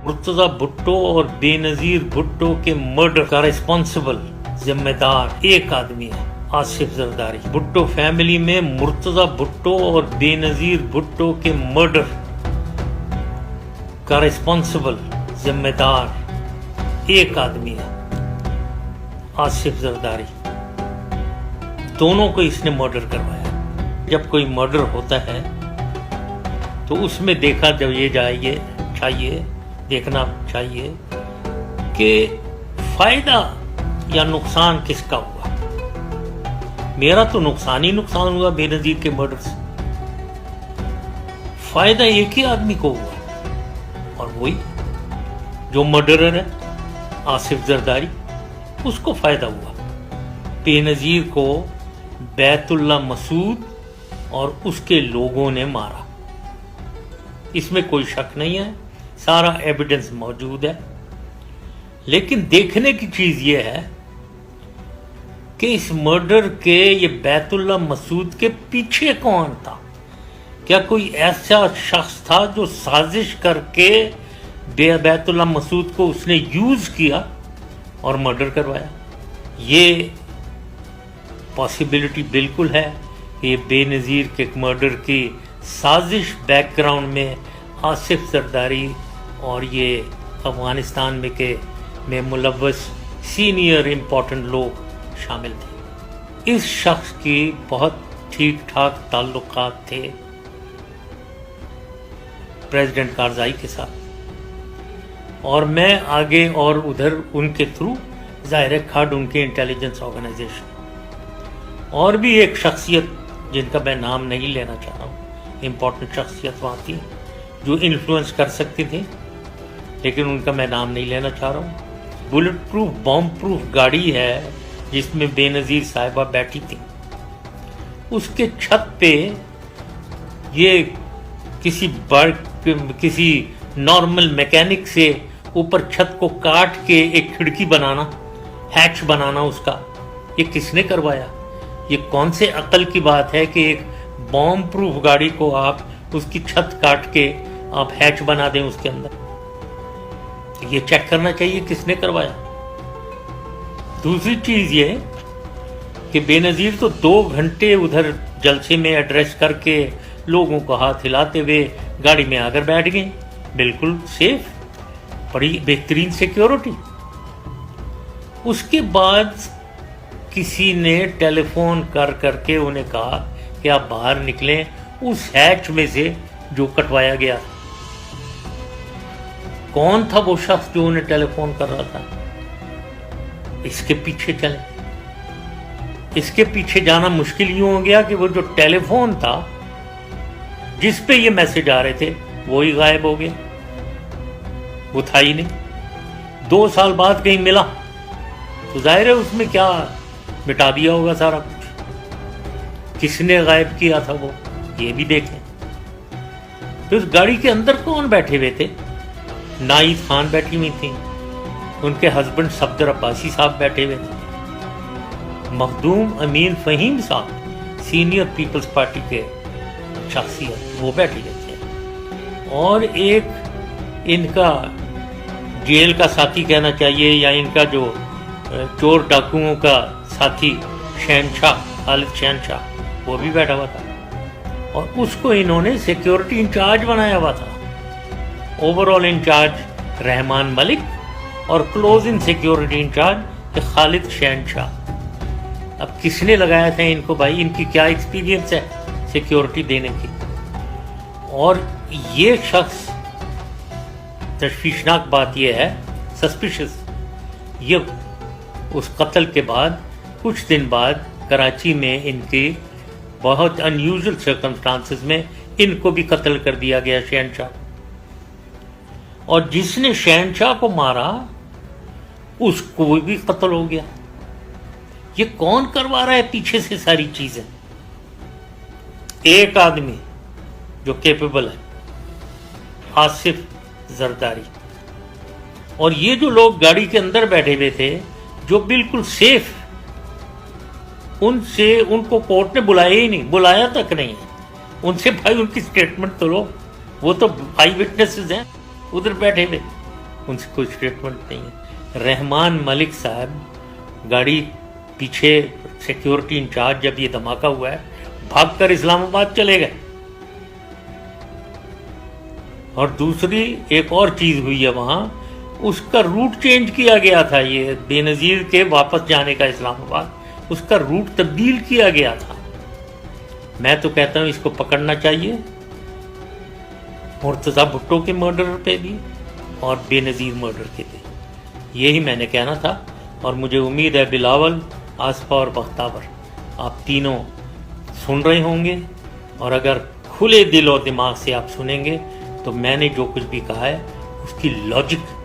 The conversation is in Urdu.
مرتضی بھٹو اور بے نظیر بھٹو کے مرڈر کا ریسپانسبل ذمہ دار ایک آدمی ہے، آصف زرداری۔ بھٹو فیملی میں مرتضی بھٹو اور بے نظیر بھٹو کے مرڈر کا ریسپانسبل ذمہ دار ایک آدمی ہے، آصف زرداری۔ دونوں کو اس نے مرڈر کروایا۔ جب کوئی مرڈر ہوتا ہے تو اس میں دیکھا جب یہ دیکھنا چاہیے کہ فائدہ یا نقصان کس کا ہوا۔ میرا تو نقصان ہی نقصان ہوا بے نظیر کے مرڈر سے، فائدہ ایک ہی آدمی کو ہوا، اور وہی جو مرڈرر ہے آصف زرداری، اس کو فائدہ ہوا۔ بے نظیر کو بیت اللہ مسعود اور اس کے لوگوں نے مارا، اس میں کوئی شک نہیں ہے، سارا ایویڈنس موجود ہے۔ لیکن دیکھنے کی چیز یہ ہے کہ اس مرڈر کے یہ بیت اللہ مسعود کے پیچھے کون تھا؟ کیا کوئی ایسا شخص تھا جو سازش کر کے بیت اللہ مسعود کو اس نے یوز کیا اور مرڈر کروایا؟ یہ پاسبلٹی بالکل ہے کہ یہ بے نظیر کے مرڈر کی سازش بیک گراؤنڈ میں آصف زرداری اور یہ افغانستان میں ملوث سینئر امپورٹنٹ لوگ شامل تھے۔ اس شخص کی بہت ٹھیک ٹھاک تعلقات تھے پریزیڈنٹ کارزائی کے ساتھ، اور میں آگے اور ادھر ان کے تھرو ظاہر کھڈ ان کے انٹیلیجنس آرگنائزیشن، اور بھی ایک شخصیت جن کا میں نام نہیں لینا چاہ رہا ہوں، امپورٹنٹ شخصیت وہاں تھی جو انفلوئنس کر سکتی تھی، لیکن ان کا میں نام نہیں لینا چاہ رہا ہوں۔ بلٹ پروف بام پروف گاڑی ہے جس میں بے نظیر صاحبہ بیٹھی تھی، اس کے چھت پہ یہ کسی نارمل میکینک سے اوپر چھت کو کاٹ کے ایک کھڑکی بنانا، ہیچ بنانا اس کا، یہ کس نے کروایا؟ یہ کون سے عقل کی بات ہے کہ ایک بام پروف گاڑی کو آپ اس کی چھت کاٹ کے آپ ہیچ بنا دیں اس کے اندر؟ یہ چیک کرنا چاہیے کس نے کروایا۔ دوسری چیز یہ کہ بے نظیر تو 2 گھنٹے ادھر جلسے میں ایڈریس کر کے لوگوں کو ہاتھ ہلاتے ہوئے گاڑی میں آ کر بیٹھ گئے، بالکل سیف، بڑی بہترین سیکیورٹی۔ اس کے بعد کسی نے ٹیلی فون کر کے انہیں کہا کہ آپ باہر نکلیں اس ہیچ میں سے جو کٹوایا گیا۔ کون تھا وہ شخص جو انہیں ٹیلی فون کر رہا تھا؟ اس کے پیچھے چلیں۔ اس کے پیچھے جانا مشکل یوں ہو گیا کہ وہ جو ٹیلی فون تھا جس پہ یہ میسج آ رہے تھے وہی غائب ہو گیا، وہ تھا ہی نہیں۔ 2 سال بعد کہیں ملا تو ظاہر ہے اس میں کیا مٹا دیا ہوگا سارا کچھ۔ کس نے غائب کیا تھا وہ، یہ بھی دیکھیں۔ تو اس گاڑی کے اندر کون بیٹھے ہوئے تھے؟ نائد خان بیٹھی ہوئی تھیں، ان کے ہسبینڈ صفدر عباسی صاحب بیٹھے ہوئے تھے، مخدوم امین فہیم صاحب سینئر پیپلز پارٹی کے شخصیت وہ بیٹھے ہوئے تھے، اور ایک ان کا جیل کا ساتھی کہنا چاہیے یا ان کا جو چور ڈاکوؤں کا ساتھی شہنشاہ خالد شہنشاہ وہ بھی بیٹھا ہوا تھا، اور اس کو انہوں نے سیکیورٹی انچارج بنایا ہوا تھا۔ Over all incharge Rehman Malik اور کلوز ان سیکیورٹی انچارج خالد شہنشاہ۔ اب کس نے لگایا تھا ان کو؟ بھائی ان کی کیا ایکسپیرینس ہے سیکیورٹی دینے کی؟ اور یہ شخص، تشویشناک بات یہ ہے، سسپیشس، یہ اس قتل کے بعد کچھ دن بعد کراچی میں ان کی بہت انیوزل سرکمسٹانسز میں ان کو بھی قتل کر دیا گیا، شہنشاہ۔ اور جس نے شہنشاہ کو مارا اس کو بھی قتل ہو گیا۔ یہ کون کروا رہا ہے پیچھے سے ساری چیزیں؟ ایک آدمی جو کیپیبل ہے، آصف زرداری۔ اور یہ جو لوگ گاڑی کے اندر بیٹھے ہوئے تھے جو بالکل سیف، ان کو کورٹ نے بلایا ہی نہیں، بلایا تک نہیں، ان سے بھائی ان کی سٹیٹمنٹ تو لو، وہ تو آئی وٹنسز ہیں ادھر بیٹھے ہوئے۔ ان سے کوئی اسٹیٹمنٹ نہیں ہے. رحمان ملک صاحب گاڑی پیچھے سیکیورٹی انچارج جب یہ دھماکہ ہوا ہے بھاگ کر اسلام آباد چلے گئے. اور دوسری ایک اور چیز ہوئی ہے وہاں, اس کا روٹ چینج کیا گیا تھا. یہ بے نظیر کے واپس جانے کا اسلام آباد, اس کا روٹ تبدیل کیا گیا تھا. میں تو کہتا ہوں اس کو پکڑنا چاہیے, مرتضیٰ بھٹو کے مرڈر پہ بھی اور بے نظیر مرڈر کے بھی. یہی میں نے کہنا تھا, اور مجھے امید ہے بلاول, آصفہ اور بختیور آپ تینوں سن رہے ہوں گے, اور اگر کھلے دل اور دماغ سے آپ سنیں گے تو میں نے جو کچھ بھی کہا ہے اس کی لاجک